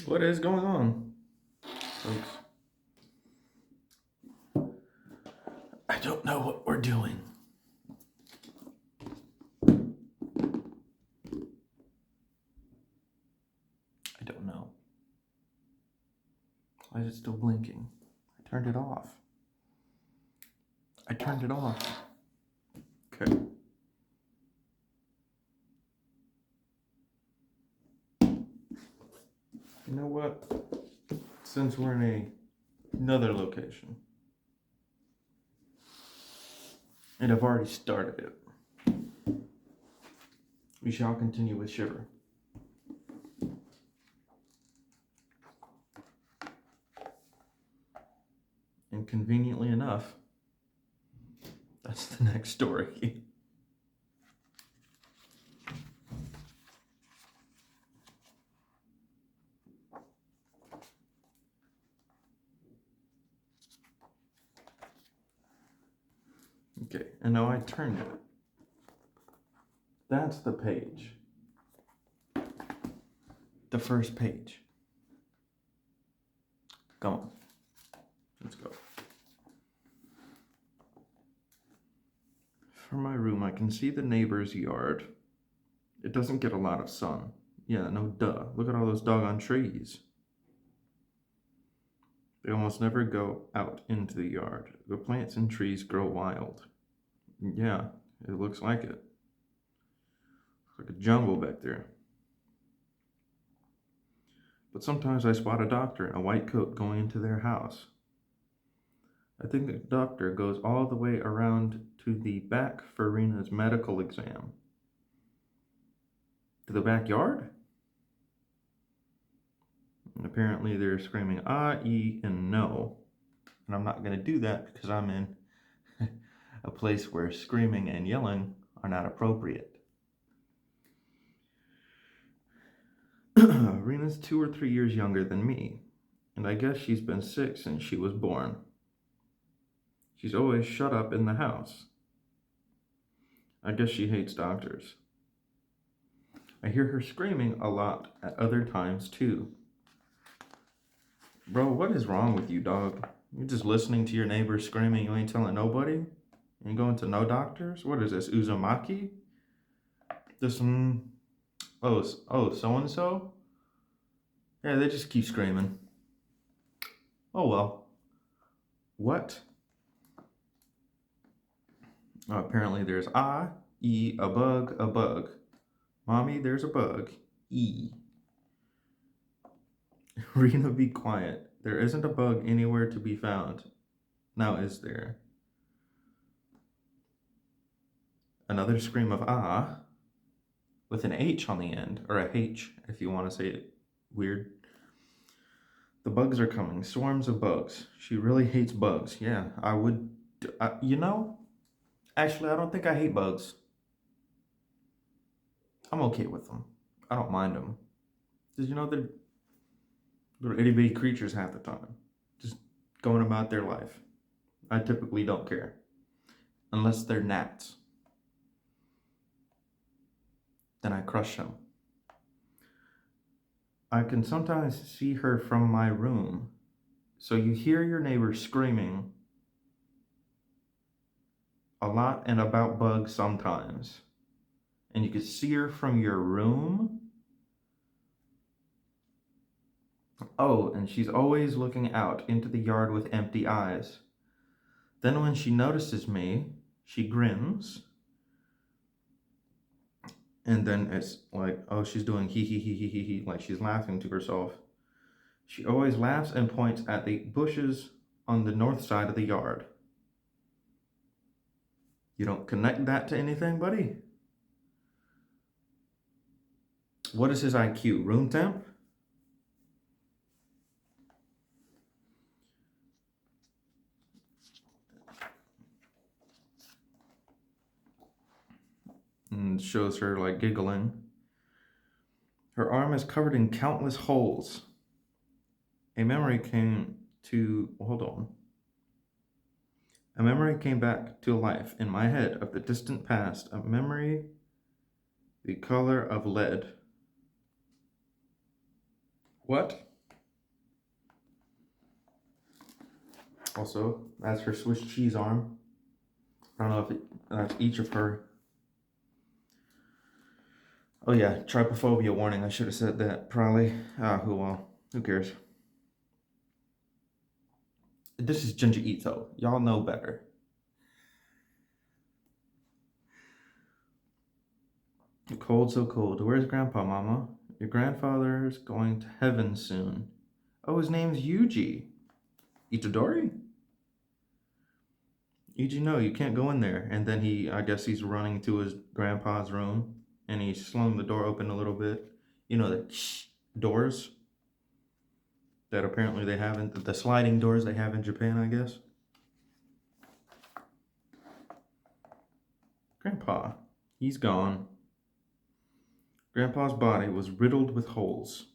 What is going on, folks? I don't know what we're doing. I don't know. Why is it still blinking? I turned it off. Okay. You know what? Since we're in another location, and I've already started it, we shall continue with Shiver. And conveniently enough, that's the next story. Okay, and now I turned it. That's the page. The first page. Come on. Let's go. From my room, I can see the neighbor's yard. It doesn't get a lot of sun. Yeah, no duh. Look at all those doggone trees. They almost never go out into the yard. The plants and trees grow wild. Yeah, it looks like it. It's like a jungle back there. But sometimes I spot a doctor in a white coat going into their house. I think the doctor goes all the way around to the back for Rena's medical exam. To the backyard? And apparently they're screaming ah, e, and no. And I'm not going to do that because I'm in a place where screaming and yelling are not appropriate. Rena's 2 or 3 years younger than me, and I guess she's been sick since she was born. She's always shut up in the house. I guess she hates doctors. I hear her screaming a lot at other times too. Bro, what is wrong with you, dog? You're just listening to your neighbors screaming, you ain't telling nobody? You ain't going to no doctors? What is this, Uzumaki? This so-and-so? Yeah, they just keep screaming. Oh well. What? Oh, apparently there's a bug. Mommy, there's a bug. E. Rena, be quiet. There isn't a bug anywhere to be found. Now is there? Another scream of ah, with an H on the end, or a H if you want to say it weird. The bugs are coming, swarms of bugs. She really hates bugs. Yeah, I would, actually I don't think I hate bugs. I'm okay with them. I don't mind them. Because they're itty bitty creatures half the time. Just going about their life. I typically don't care. Unless they're gnats. Then I crush them. I can sometimes see her from my room. So you hear your neighbor screaming a lot and about bugs sometimes. And you can see her from your room. Oh, and she's always looking out into the yard with empty eyes. Then when she notices me, she grins. And then it's like, oh, she's doing he, like she's laughing to herself. She always laughs and points at the bushes on the north side of the yard. You don't connect that to anything, buddy? What is his IQ? Room temp? And shows her like giggling. Her arm is covered in countless holes. A memory came back to life in my head of the distant past. A memory the color of lead. What? Also, that's her Swiss cheese arm. I don't know if that's each of her. Oh yeah, trypophobia warning. I should have said that probably. Who cares? This is Junji Ito. Y'all know better. Cold, so cold. Where's Grandpa, Mama? Your grandfather's going to heaven soon. Oh, his name's Yuji. Itadori? Yuji, no, you can't go in there. And then I guess he's running to his grandpa's room, and he slung the door open a little bit. You know, the doors that apparently they have the sliding doors they have in Japan, I guess. Grandpa, he's gone. Grandpa's body was riddled with holes.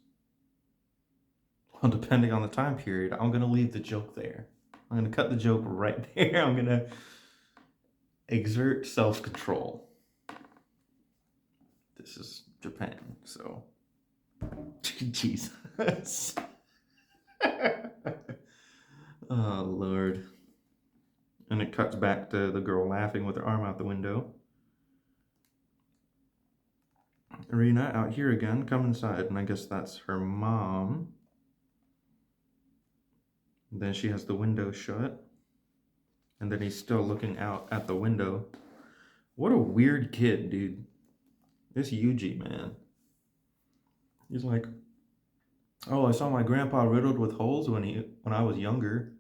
Well, depending on the time period, I'm going to leave the joke there. I'm going to cut the joke right there. I'm going to exert self-control. This is Japan, so... Jesus. Oh, Lord. And it cuts back to the girl laughing with her arm out the window. Rina, out here again. Come inside. And I guess that's her mom. And then she has the window shut. And then he's still looking out at the window. What a weird kid, dude. This Yuji, man. He's like, oh, I saw my grandpa riddled with holes when I was younger.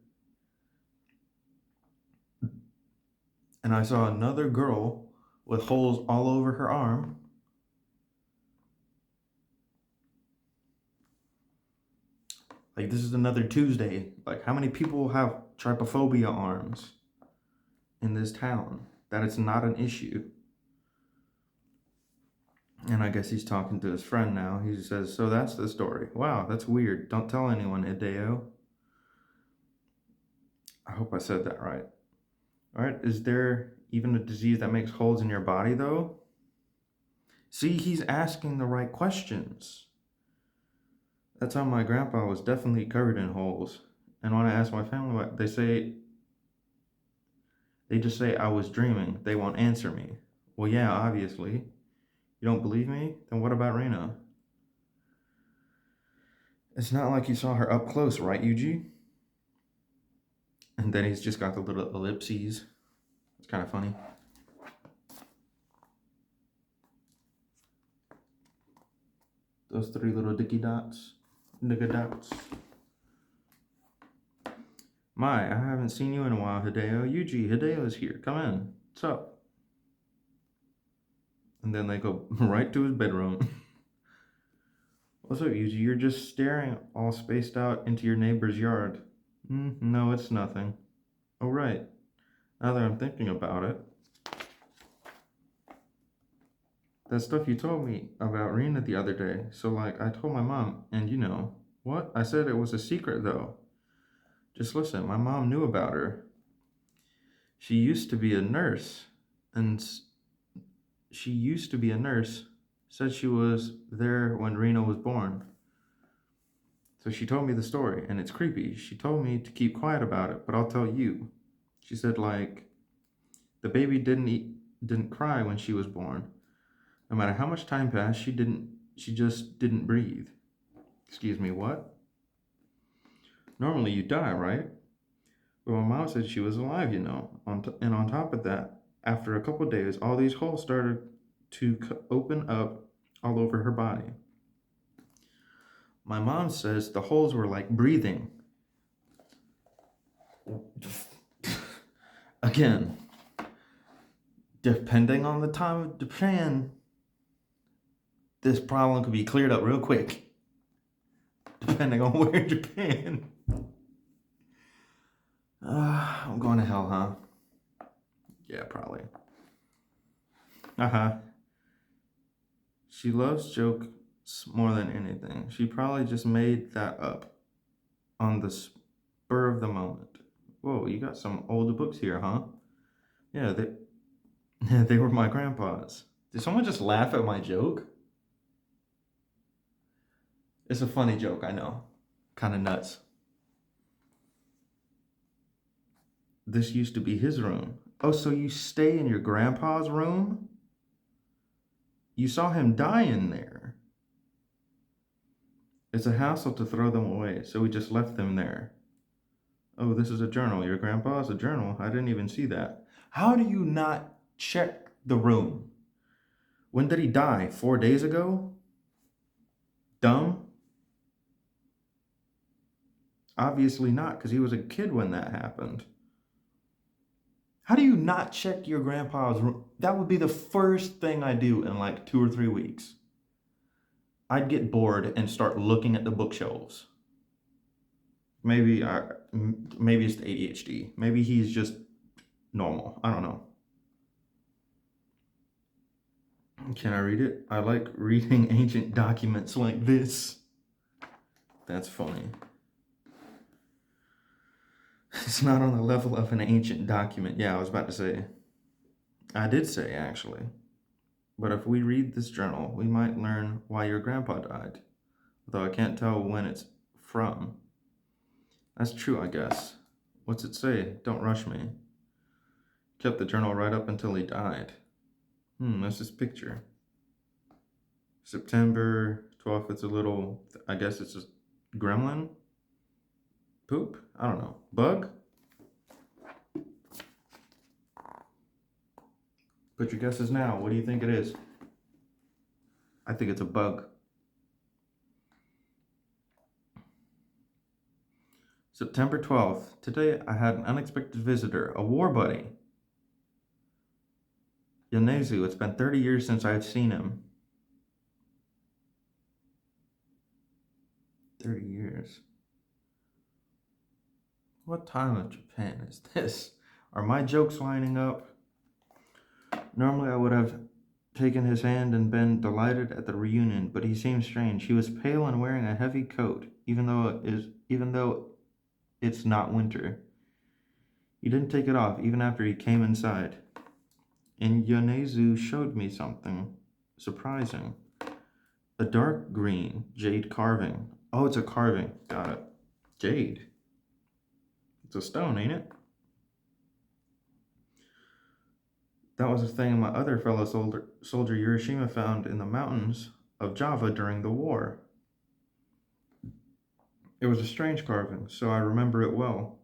And I saw another girl with holes all over her arm. Like, this is another Tuesday. Like, how many people have trypophobia arms in this town that it's not an issue? And I guess he's talking to his friend now. He says, so that's the story. Wow, that's weird. Don't tell anyone, Hideo. I hope I said that right. All right, is there even a disease that makes holes in your body, though? See, he's asking the right questions. That's how my grandpa was definitely covered in holes. And when I ask my family what they just say I was dreaming. They won't answer me. Well, yeah, obviously. You don't believe me? Then what about Rena? It's not like you saw her up close, right, Yuji? And then he's just got the little ellipses. It's kind of funny. Those three little dicky dots. Nigga dots. My, I haven't seen you in a while, Hideo. Yuji, Hideo's here. Come in. What's up? And then they go right to his bedroom. What's up, Yuji? You're just staring all spaced out into your neighbor's yard. No, it's nothing. Oh, right. Now that I'm thinking about it. That stuff you told me about Rena the other day. So, like, I told my mom, and you know. What? I said it was a secret, though. Just listen, my mom knew about her. She used to be a nurse. Said she was there when Rena was born. So she told me the story, and it's creepy. She told me to keep quiet about it, but I'll tell you. She said, like, the baby didn't cry when she was born. No matter how much time passed, she just didn't breathe. Excuse me, what? Normally you die, right? But my mom said she was alive, you know. And on top of that, after a couple of days, all these holes started to open up all over her body. My mom says the holes were like breathing. Again, depending on the time of Japan, this problem could be cleared up real quick. Depending on where in Japan. I'm going to hell, huh? Yeah, probably. She loves jokes more than anything. She probably just made that up on the spur of the moment. Whoa, you got some old books here, huh? Yeah, they were my grandpa's. Did someone just laugh at my joke? It's a funny joke, I know. Kind of nuts. This used to be his room. Oh, so you stay in your grandpa's room? You saw him die in there. It's a hassle to throw them away, so we just left them there. Oh, this is a journal. Your grandpa's a journal. I didn't even see that. How do you not check the room? When did he die? 4 days ago? Dumb? Obviously not, because he was a kid when that happened. How do you not check your grandpa's room? That would be the first thing I do in like 2 or 3 weeks. I'd get bored and start looking at the bookshelves. Maybe it's the ADHD. Maybe he's just normal. I don't know. Can I read it? I like reading ancient documents like this. That's funny. It's not on the level of an ancient document. Yeah, I was about to say. I did say, actually. But if we read this journal, we might learn why your grandpa died. Though I can't tell when it's from. That's true, I guess. What's it say? Don't rush me. Kept the journal right up until he died. That's his picture. September 12th, it's a little, I guess it's a gremlin? Poop? I don't know. Bug? Put your guesses now. What do you think it is? I think it's a bug. September 12th. Today I had an unexpected visitor, a war buddy. Yonezu, it's been 30 years since I've seen him. 30 years. What time of Japan is this? Are my jokes lining up? Normally I would have taken his hand and been delighted at the reunion, but he seemed strange. He was pale and wearing a heavy coat, even though it's not winter. He didn't take it off, even after he came inside. And Yonezu showed me something surprising. A dark green jade carving. Oh, it's a carving. Got it. Jade. It's a stone, ain't it? That was a thing my other fellow soldier Hiroshima found in the mountains of Java during the war. It was a strange carving, so I remember it well.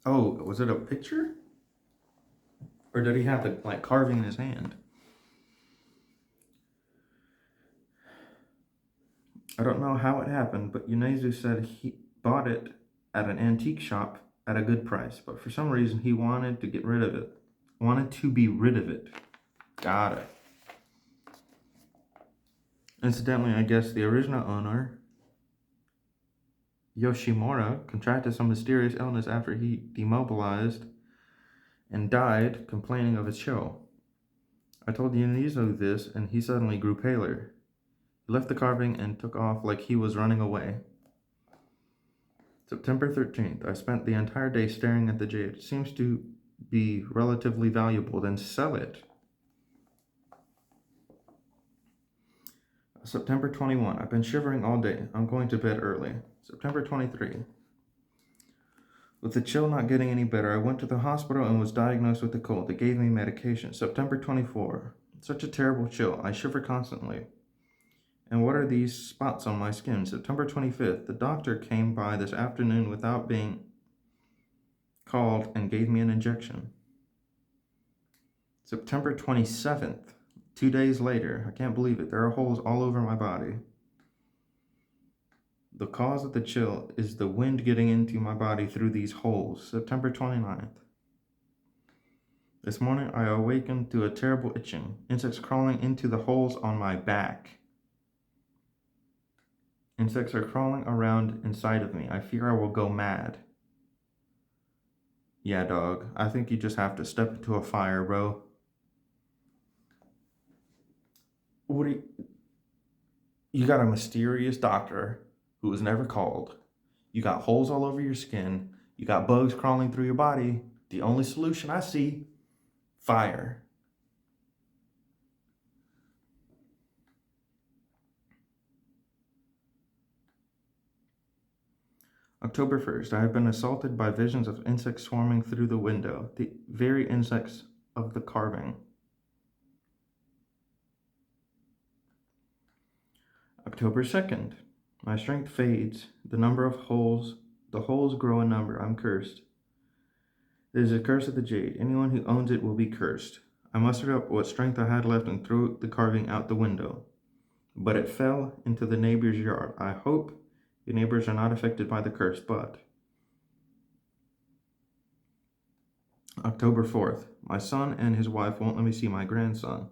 Oh, was it a picture? Or did he have the carving in his hand? I don't know how it happened, but Yonezu said he bought it at an antique shop at a good price, but for some reason he wanted to get rid of it. Wanted to be rid of it. Got it. Incidentally, I guess the original owner, Yoshimura, contracted some mysterious illness after he demobilized and died, complaining of his chill. I told Yonezu this, and he suddenly grew paler. He left the carving and took off like he was running away. September 13th. I spent the entire day staring at the jade. It seems to be relatively valuable. Then sell it. September 21. I've been shivering all day. I'm going to bed early. September 23. With the chill not getting any better, I went to the hospital and was diagnosed with a cold. They gave me medication. September 24. Such a terrible chill. I shiver constantly. And what are these spots on my skin? September 25th. The doctor came by this afternoon without being called and gave me an injection. September 27th. 2 days later. I can't believe it. There are holes all over my body. The cause of the chill is the wind getting into my body through these holes. September 29th. This morning I awakened to a terrible itching. Insects crawling into the holes on my back. Insects are crawling around inside of me. I fear I will go mad. Yeah, dog. I think you just have to step into a fire, bro. You got a mysterious doctor who was never called. You got holes all over your skin. You got bugs crawling through your body. The only solution I see, fire. October 1st, I have been assaulted by visions of insects swarming through the window, the very insects of the carving. October 2nd, my strength fades, the holes grow in number, I'm cursed. It is a curse of the jade. Anyone who owns it will be cursed. I mustered up what strength I had left and threw the carving out the window. But it fell into the neighbor's yard. I hope the neighbors are not affected by the curse, but. October 4th. My son and his wife won't let me see my grandson.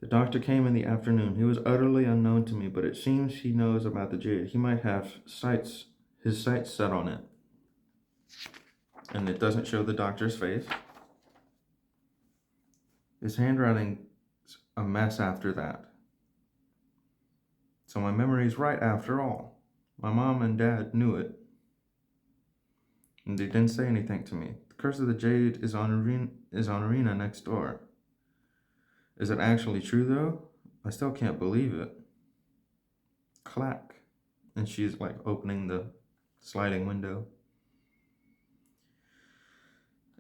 The doctor came in the afternoon. He was utterly unknown to me, but it seems he knows about the jade. He might have his sights set on it. And it doesn't show the doctor's face. His handwriting's a mess after that. So my memory's right after all. My mom and dad knew it. And they didn't say anything to me. The curse of the jade is on Arena next door. Is it actually true though? I still can't believe it. Clack. And she's like opening the sliding window.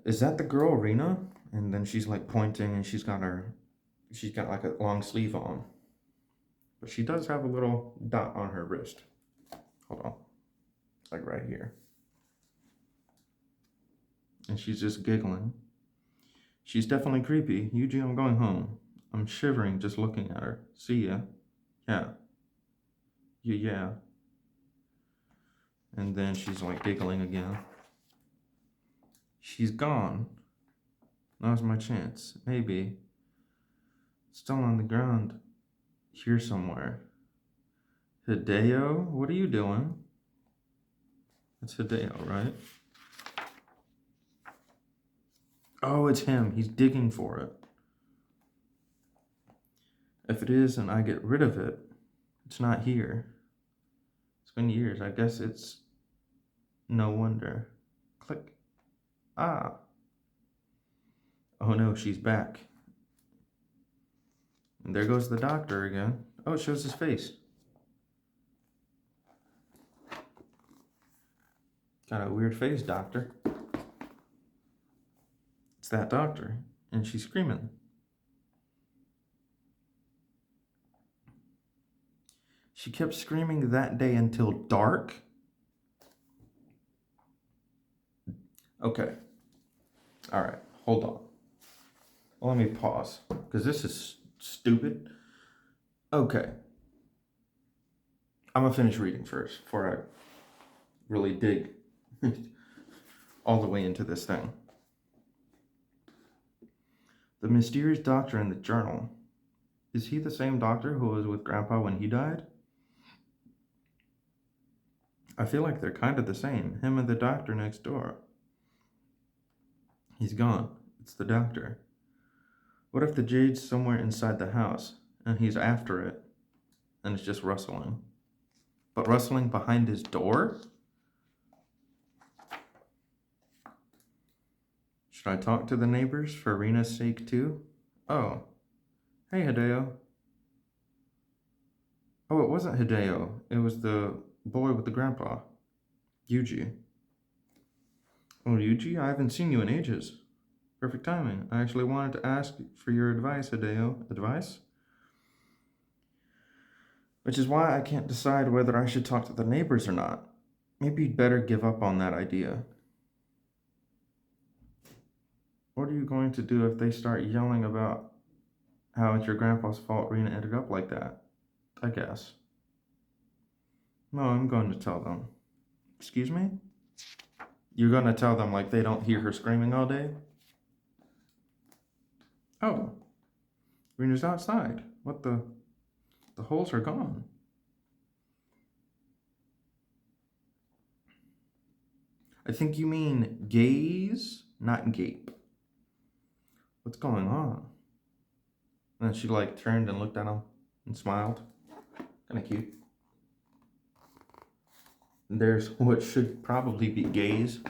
Is that the girl, Rena? And then she's like pointing and she's got like a long sleeve on. But she does have a little dot on her wrist. Hold on. Like right here. And she's just giggling. She's definitely creepy. Yuji, I'm going home. I'm shivering just looking at her. See ya. Yeah. Yeah. And then she's like giggling again. She's gone. Now's my chance. Maybe. Still on the ground. Here somewhere. Hideo? What are you doing? It's Hideo, right? Oh, it's him. He's digging for it. If it is and I get rid of it, it's not here. It's been years. I guess it's no wonder. Click. Ah. Oh no, she's back. And there goes the doctor again. Oh, it shows his face. Got a weird face, doctor. It's that doctor. And she's screaming. She kept screaming that day until dark? Okay. All right. Hold on. Let me pause. Because this is stupid. Okay. I'm going to finish reading first before I really dig all the way into this thing. The mysterious doctor in the journal. Is he the same doctor who was with Grandpa when he died? I feel like they're kind of the same. Him and the doctor next door. He's gone. It's the doctor. What if the jade's somewhere inside the house and he's after it and it's just rustling? But rustling behind his door? Should I talk to the neighbors for Rena's sake too? Oh. Hey, Hideo. Oh, it wasn't Hideo. It was the boy with the grandpa. Yuji. Oh, Yuji, I haven't seen you in ages. Perfect timing. I actually wanted to ask for your advice, Hideo. Advice? Which is why I can't decide whether I should talk to the neighbors or not. Maybe you'd better give up on that idea. What are you going to do if they start yelling about how it's your grandpa's fault Rena ended up like that? I guess. No, I'm going to tell them. Excuse me? You're going to tell them like they don't hear her screaming all day? Oh. Rena's outside. What the? The holes are gone. I think you mean gaze, not gape. What's going on? And then she like turned and looked at him and smiled. Kind of cute. And there's what should probably be gaze.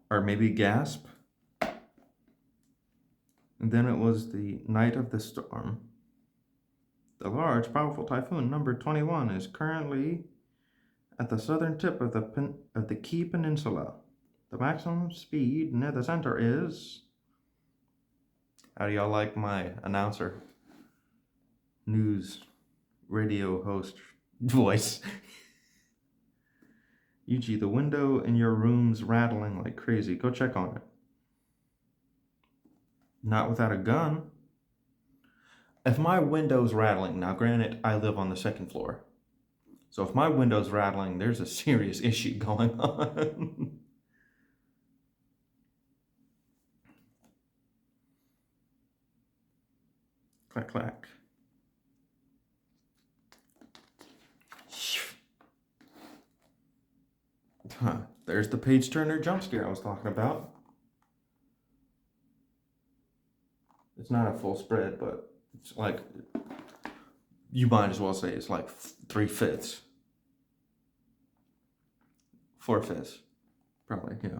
Or maybe gasp. And then it was the night of the storm. The large, powerful typhoon number 21 is currently at the southern tip of the Key Peninsula. The maximum speed near the center is. How do y'all like my announcer, news, radio host voice? Yuji, the window in your room's rattling like crazy. Go check on it. Not without a gun. If my window's rattling, now granted, I live on the second floor. So if my window's rattling, there's a serious issue going on. Clack, clack. Huh. There's the page turner jump scare I was talking about. It's not a full spread, but it's like, you might as well say it's like 3/5. 4/5. Probably, yeah.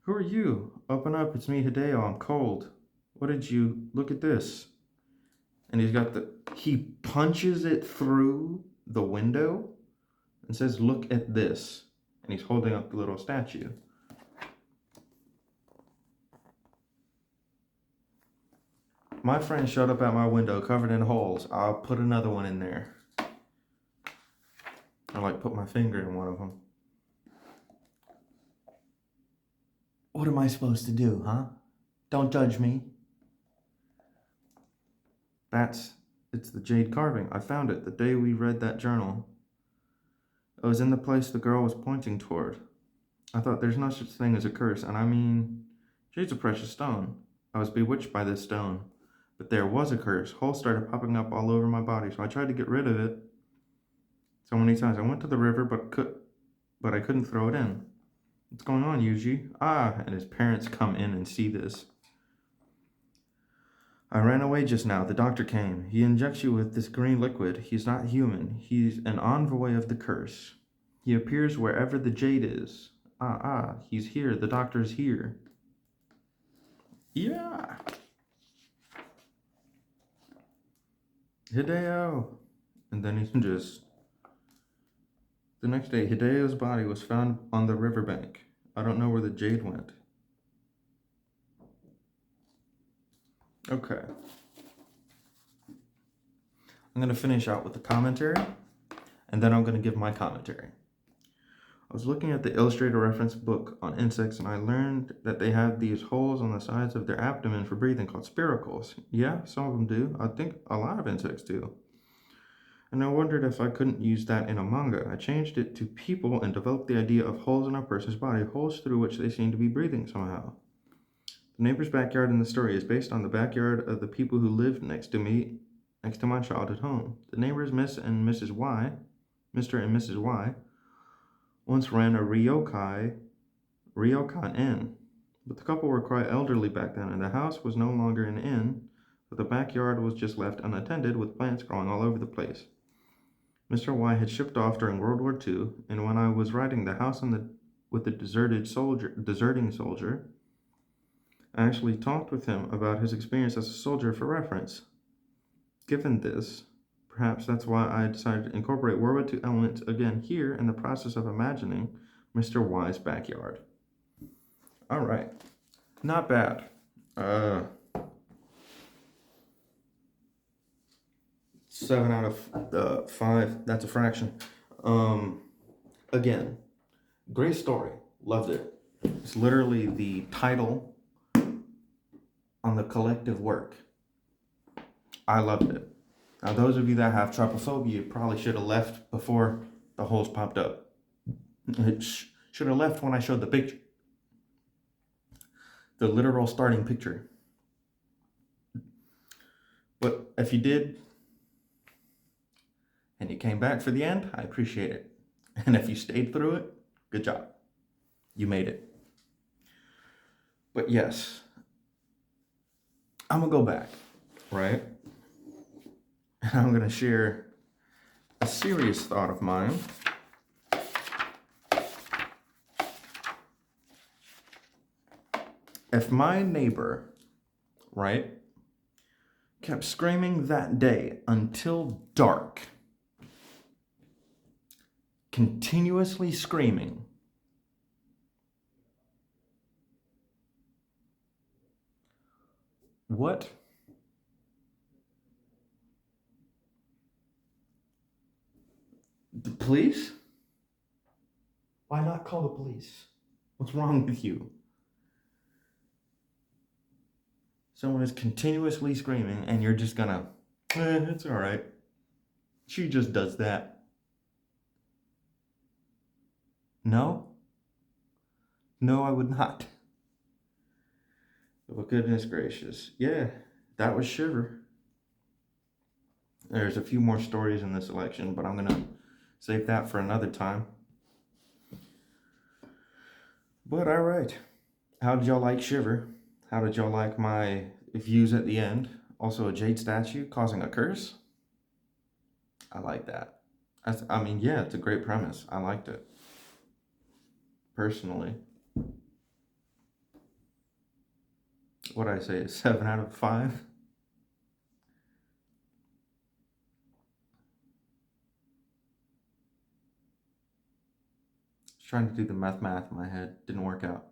Who are you? Open up, it's me, Hideo. I'm cold. What did you... Look at this. And he punches it through the window and says, look at this. And he's holding up the little statue. My friend showed up at my window covered in holes. I'll put another one in there. I like put my finger in one of them. What am I supposed to do, huh? Don't judge me. It's the jade carving. I found it the day we read that journal. It was in the place the girl was pointing toward. I thought there's no such thing as a curse, and I mean, jade's a precious stone. I was bewitched by this stone. But there was a curse. Holes started popping up all over my body, so I tried to get rid of it. So many times I went to the river, but I couldn't throw it in. What's going on, Yuji? And his parents come in and see this. I ran away just now. The doctor came. He injects you with this green liquid. He's not human. He's an envoy of the curse. He appears wherever the jade is. He's here. The doctor's here. Yeah. Hideo. And then he just... The next day, Hideo's body was found on the riverbank. I don't know where the jade went. Okay. I'm going to finish out with the commentary, and then I'm going to give my commentary. I was looking at the illustrated reference book on insects, and I learned that they have these holes on the sides of their abdomen for breathing called spiracles. Yeah, some of them do. I think a lot of insects do. And I wondered if I couldn't use that in a manga. I changed it to people and developed the idea of holes in a person's body, holes through which they seem to be breathing somehow. The neighbor's backyard in the story is based on the backyard of the people who lived next to my childhood home. The neighbors, Mr. and Mrs. Y, once ran a ryokan inn. But the couple were quite elderly back then, and the house was no longer an inn, but the backyard was just left unattended with plants growing all over the place. Mr. Y had shipped off during World War II, and when I was writing The House with the Deserting Soldier, I actually talked with him about his experience as a soldier for reference. Given this, perhaps that's why I decided to incorporate World War II elements again here in the process of imagining Mr. Y's backyard. All right, not bad. 7 out of 5. That's a fraction. Again, great story. Loved it. It's literally the title on the collective work. I loved it. Now, those of you that have trypophobia probably should have left before the holes popped up. Should have left when I showed the picture. The literal starting picture. But if you did, and you came back for the end, I appreciate it. And if you stayed through it, good job. You made it. But yes, I'm going to go back, right? And I'm going to share a serious thought of mine. If my neighbor, right, kept screaming that day until dark, continuously screaming. What? The police? Why not call the police? What's wrong with you? Someone is continuously screaming and you're just gonna, it's all right. She just does that. No? No, I would not. Well, goodness gracious. Yeah, that was Shiver. There's a few more stories in this election, but I'm gonna save that for another time. But all right. How did y'all like Shiver? How did y'all like my views at the end? Also, a jade statue causing a curse? I like that. I mean, yeah, it's a great premise. I liked it. Personally. What I say, a 7 out of 5? Just trying to do the math in my head. Didn't work out.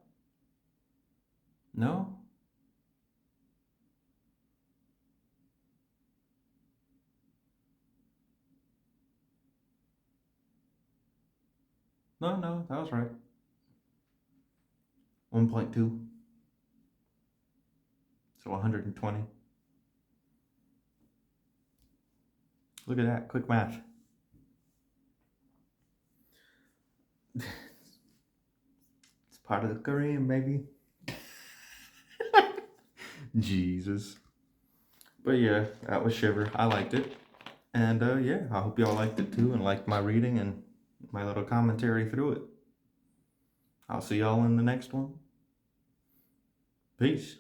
No? No, that was right. 1.2. So 120. Look at that, quick math. It's part of the Korean, baby. Jesus. But yeah, that was Shiver. I liked it. And yeah, I hope y'all liked it too and liked my reading and my little commentary through it. I'll see y'all in the next one. Peace.